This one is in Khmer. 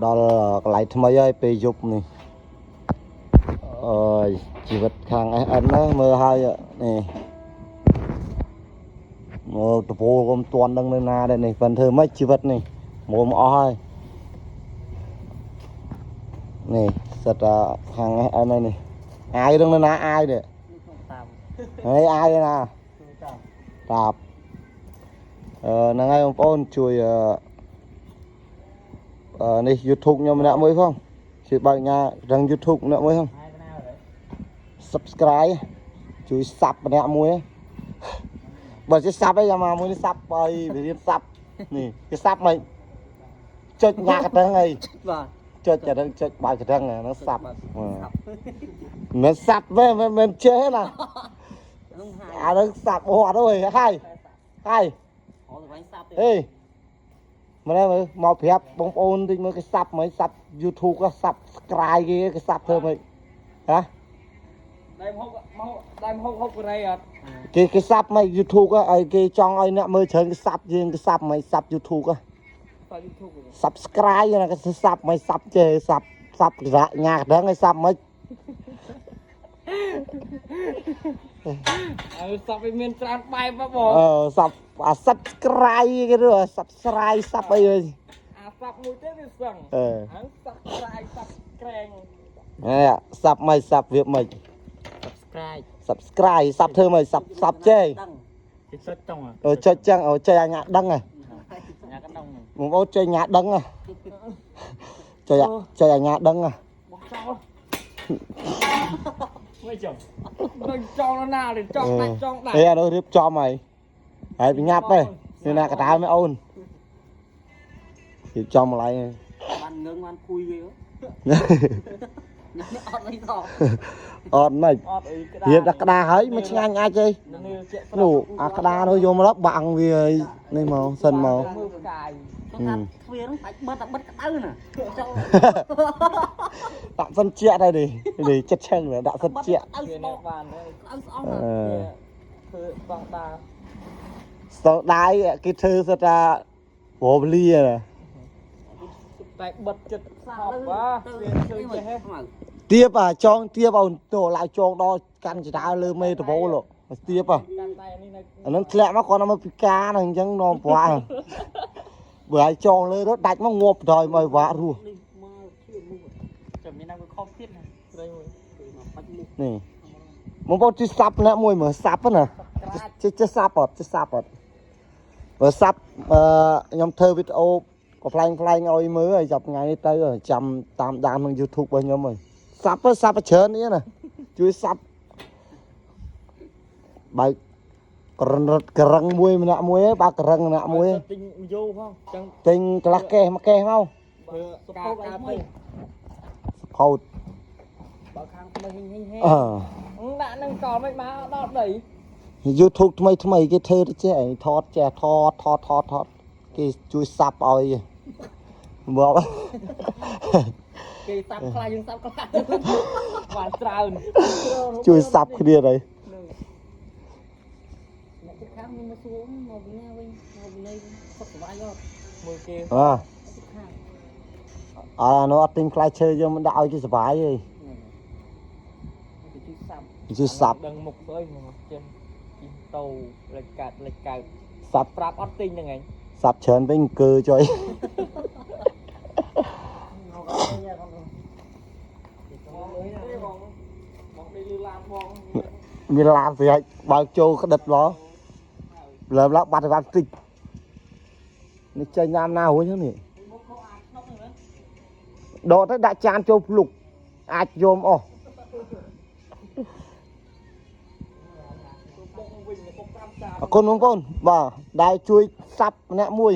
ដល់កន្លែងថ្មីហើយពេលយប់នេះជីវិតខាង SN ណាមើលហើយនេះមើលតពូកុំទាន់ដឹងនៅណាដែរនេះប៉ុន្តែធ្វើម៉េចជីវិតនេះមុំអស់ហើយនេះសិតខាង SN ហើយនេះអាយដឹងនៅណាអាយនេះហើយអាយណាតាបហ្នឹងហើយបងប្អូនជួយនេះ YouTube ខ្ញុំម្នាក់មួយផងជួយបើកញ៉ារឹង YouTube ម្នាក់មួយផង subscribe ជួយ sub ម្នាក់មួយបើជា sub ឯងមកមួយនេះ sub ឲ្យវារៀន sub នេះគេ sub មិនចុចញ៉ាកណ្ដឹងអីបាទចុចកណ្ដឹងចុចបើកកណ្ដឹងហ្នឹង sub មិន sub ទេមិនចេះណាអាហ្នឹង sub ហត់អើយហើយហើយអូទៅវិញ sub ទេហេមកមើលមកប្រាប់បងប្អូនតិចមើលគេ sub មិន sub YouTube ក៏ subscribe គេ sub ធ្វើមិនហ៎ដៃមហុកកូរ៉េអត់គេ sub មក YouTube ឲ្យគេចង់ឲ្យអ្នកមើលច្រើនគេ sub យើងគេ sub មិន sub YouTube ហ៎ subscribe ណាគេ sub មិន sub ចេះ sub ញ៉ាកណ្ដឹងឲ្យ sub មិនsub វាមានច្រើនបែបបងsub subscribe គេឬ subscribe sub អីវិញsub មួយទៀតវាសឹងហើយ subscribe sub ក្រែងsub មិន sub វាមិន subscribe sub ធ្វើមិន sub ចេះចុចចង់ចុចចឹងចេះអាញ៉ាដឹងហ៎ញ៉ាកណ្ដឹងបងប្អូនចេះញ៉ាដឹងហ៎ចេះអាញ៉ាដឹងហ៎បងចោលមិនចង់នឹងចង់ណាទេចង់ដាច់ចង់ដាច់អីនោះរៀបចំហើយបញ្ញាប់ទេនេះណាកណ្ដាលមែនអូនរៀបចំម្ល៉េះបានងឹងបានគួយវាអត់អីថោអត់មិនរៀបតែក្តារហើយមិនឆ្ងាញ់អាចទេនោះអាក្តារនោះយកមកដល់បាំងវានេះមកសិនមកមើលផ្កាយគាត់ថាទ្វារហ្នឹងបាច់បិទក្តៅណាដាក់សិនជាដែរនេះចិត្តឆឹងដាក់សិនជាវានេះបានក្តៅស្អងធ្វើបងតាស្តដៃគេធ្វើសិតថារោលីណាតែបិទចិត្តថប់វាឃើញចេះទៀបចងទៀបអូនទៅឡាយចងដល់កាន់ចដាលើមេដបូលទៀបកាន់តែនេះនៅអានឹងធ្លាក់មកគាត់មកពិការហ្នឹងអញ្ចឹងនាំប្រាស់បើឲ្យចងលើរត់ដាច់មកងាប់ដល់មកវាក់រស់ចាំមានដល់វាខុសទៀតណាត្រីមួយនេះបងប្អូនជួយសាប់ម្នាក់មួយមើលសាប់ណាចេះសាប់អត់បើសាប់ខ្ញុំធ្វើវីដេអូក៏ផ្លែងឲ្យមើលឲ្យចាប់ថ្ងៃនេះទៅចាំតាមដានក្នុង YouTube របស់ខ្ញុំហើយសាប់ច្រើននេះណាជួយសាប់បើករឹងមួយម្នាក់មួយបើករឹងម្នាក់មួយទិញយូផងចឹងទិញកន្លះកេសមកកេសមកការទៅសផោតបើខាងថ្មីហេដាក់នឹងកមិនមកដល់ដី YouTube ថ្មីគេធ្វើទៅចេះថតគេជួយសាប់ឲ្យមកគេសាប់ខ្លះយើងសាប់ខ្លះបានច្រើនជួយសាប់គ្នាទៅអ្នកជិតខាងមានមកសួរមកវិញមកវិញសុខសប្បាយអត់មើលគេនោះអត់ទិញផ្លែឈើយើងមិនដាក់ឲ្យគេសប្បាយទេជួយសាប់ដឹងមុខទៅអីមកចេះជីតោលេចកាត់សាប់ប្រាប់អត់ទិញហ្នឹងឯងសាប់ច្រើនវិញអង្គើចុយមានឡានស្រីបើកចូលក្តិតបងលើឡើងបាត់ទៅតិចនេះចេញញ៉ាំណារួចហ្នឹងនេះដកទៅដាក់ចានចូលភ្លុកអាចយកអស់អរគុណបងប្អូនបាទដែលជួយសាប់ម្នាក់មួយ